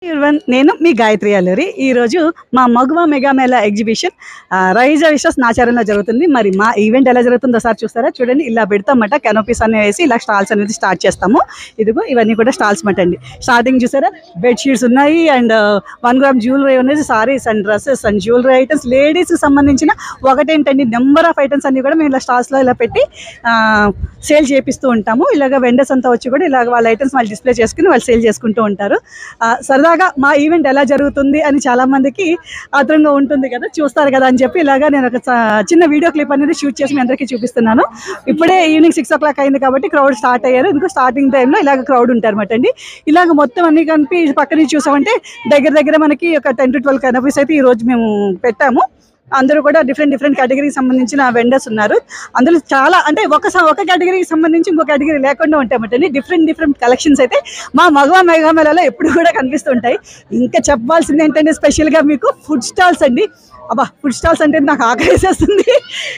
everyone, నేను మీ గాయత్రి అల్లూరి. ఈరోజు మా మగువ మెగా మేళా ఎగ్జిబిషన్ రైజా విశ్వాస్ నాచారంలో జరుగుతుంది. మరి మా ఈవెంట్ ఎలా జరుగుతుందో ఒకసారి చూస్తారా? చూడండి, ఇలా పెడతామట కెనోపీస్ అనే వేసి ఇలా స్టాల్స్ అనేది స్టార్ట్ చేస్తాము. ఇదిగో ఇవన్నీ కూడా స్టాల్స్ మాట అండి. స్టార్టింగ్ చూసారా, బెడ్షీట్స్ ఉన్నాయి అండ్ 1 గ్రామ్ జ్యువెలరీ అనేది, saris and dresses and jewellery items, లేడీస్కి సంబంధించిన ఒకటేంటండి నెంబర్ ఆఫ్ ఐటమ్స్ అన్ని కూడా మేము ఇలా స్టాల్స్లో ఇలా పెట్టి సేల్ చేపిస్తూ ఉంటాము. ఇలాగ వెండర్స్ అంతా వచ్చి కూడా ఇలాగ వాళ్ళ ఐటమ్స్ వాళ్ళు డిస్ప్లే చేసుకుని వాళ్ళు సేల్ చేసుకుంటూ ఉంటారు. సరదాగా మా ఈవెంట్ ఎలా జరుగుతుంది అని చాలా మందికి ఆత్రంగా ఉంటుంది కదా, చూస్తారు కదా అని చెప్పి ఇలాగా నేను ఒక చిన్న వీడియో క్లిప్ అనేది షూట్ చేసి మీ అందరికీ చూపిస్తున్నాను. ఇప్పుడే ఈవినింగ్ 6 o'clock అయింది కాబట్టి క్రౌడ్ స్టార్ట్ అయ్యారు. ఇంకో స్టార్టింగ్ టైంలో ఇలాగ క్రౌడ్ ఉంటారన్నమాట అండి. ఇలాగ మొత్తం అన్ని కలిపి పక్క నుంచి చూసామంటే దగ్గర మనకి ఒక 10 to 12 కనపీస్ అయితే ఈరోజు మేము పెట్టాము. అందరూ కూడా డిఫరెంట్ కేటగిరీకి సంబంధించిన వెండర్స్ ఉన్నారు. అందులో చాలా అంటే ఒక కేటగిరీకి సంబంధించి ఇంకో కేటగిరీ లేకుండా ఉంటాయన్నమాట. డిఫరెంట్ కలెక్షన్స్ అయితే మా మగవా మెగా మేళాలో ఎప్పుడు కూడా కనిపిస్తుంటాయి. ఇంకా చెప్పాల్సింది ఏంటంటే స్పెషల్గా మీకు ఫుడ్ స్టాల్స్ అండి. అబ్బా, ఫుడ్ స్టాల్స్ అంటే నాకు ఆకలిసేస్తుంది.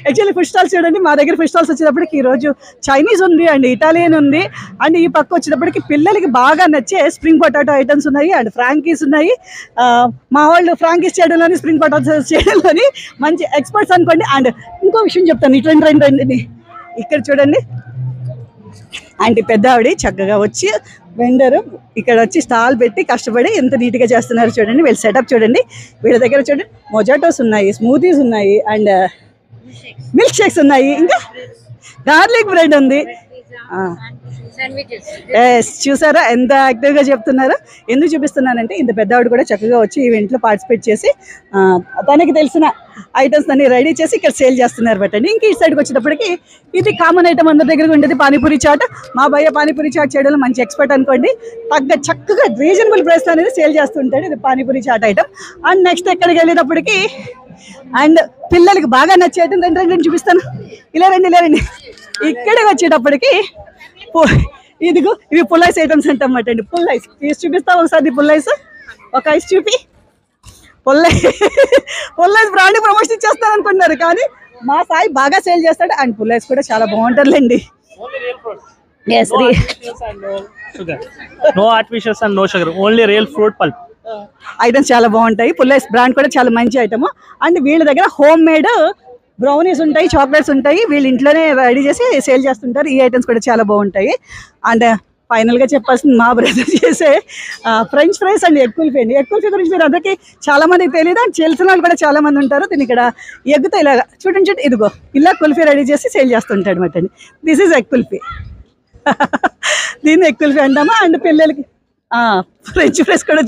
యాక్చువల్లీ ఫుడ్ స్టాల్స్ చూడండి, మా దగ్గర ఫుడ్ స్టాల్స్ వచ్చేటప్పటికి ఈరోజు చైనీస్ ఉంది అండ్ ఇటాలియన్ ఉంది అండ్ ఈ పక్క వచ్చేటప్పటికి పిల్లలకి బాగా నచ్చే స్ప్రింగ్ పొటాటో ఐటమ్స్ ఉన్నాయి అండ్ ఫ్రాంకీస్ ఉన్నాయి. మా వాళ్ళు ఫ్రాంకీస్ చేయడంలోని స్ప్రింగ్ పొటాటో చేయడంలోని మంచి ఎక్స్పర్ట్స్ అనుకోండి. అండ్ ఇంకో విషయం చెప్తాను, రండి ఇక్కడ చూడండి. ఆంటీ పెద్ద ఆవిడ చక్కగా వచ్చి వెండరు ఇక్కడ వచ్చి స్టాల్ పెట్టి కష్టపడి ఎంత నీట్గా చేస్తున్నారు చూడండి. వీళ్ళ సెటప్ చూడండి. వీళ్ళ దగ్గర చూడండి మొజాటోస్ ఉన్నాయి, స్మూతీస్ ఉన్నాయి అండ్ మిల్క్ షేక్స్ ఉన్నాయి, ఇంకా గార్లిక్ బ్రెడ్ ఉంది. చూసారా ఎంత యాక్టివ్గా చెప్తున్నారో. ఎందుకు చూపిస్తున్నానంటే ఇంత పెద్దవాడు కూడా చక్కగా వచ్చి ఈవెంట్లో పార్టిసిపేట్ చేసి తనకి తెలిసిన ఐటమ్స్ అన్ని రెడీ చేసి ఇక్కడ సేల్ చేస్తున్నారు బట్టండి. ఇంక ఈ సైడ్కి వచ్చేటప్పటికి ఇది కామన్ ఐటమ్ అందరి దగ్గర ఉండేది పానీపూరి చాట్. మా భయ్య పానీపూరి చాట్ చేయడంలో మంచి ఎక్స్పర్ట్ అనుకోండి. చక్కగా రీజనబుల్ ప్రైస్లో అనేది సేల్ చేస్తుంటాడు. ఇది panipuri chaat item. And next ఎక్కడికి వెళ్ళేటప్పటికి అండ్ పిల్లలకి బాగా నచ్చే ఐటమ్ రెండు చూపిస్తాను. ఇలా రండి. ఇక్కడికి వచ్చేటప్పటికి ఇదిగో ఇవి పుల్ ఐస్ ఐటమ్స్ అంటమాట అండి. పుల్ ఐస్ తీసి చూపిస్తావు ఒకసారి. పుల్ ఐస్ ఒక ఐస్ చూపి. పుల్ ఐస్ బ్రాండ్ ప్రమోషన్ ఇచ్చేస్తారు అనుకుంటున్నారు కానీ మా సాయి బాగా సేల్ చేస్తాడు. అండ్ పుల్ ఐస్ కూడా చాలా బాగుంటుందండి. ఐటమ్స్ చాలా బాగుంటాయి. పుల్ ఐస్ బ్రాండ్ కూడా చాలా మంచి ఐటమ్. అండ్ వీళ్ళ దగ్గర హోమ్ మేడ్ బ్రౌనీస్ ఉంటాయి, చాక్లెట్స్ ఉంటాయి. వీళ్ళు ఇంట్లోనే రెడీ చేసి సేల్ చేస్తుంటారు. ఈ ఐటమ్స్ కూడా చాలా బాగుంటాయి. అండ్ ఫైనల్గా చెప్పాల్సింది మా బ్రదర్ చేసే French fries and egg kulfi అండి. ఎగ్ కుల్ఫీ గురించి మీరు అందరికీ చాలా మందికి తెలియదు అండ్ తెలిసిన వాళ్ళు కూడా చాలా మంది ఉంటారు. దీన్ని ఇక్కడ ఎగ్గుతో ఇలాగా చూడండి ఇదిగో ఇలా కుల్ఫీ రెడీ చేసి సేల్ చేస్తుంటాడు అనమాట అండి. This is egg kulfi. దీన్ని ఎగ్ కుల్ఫీ అంటామా. అండ్ పిల్లలకి ఫ్రెంచ్ ఫ్రైస్ కూడా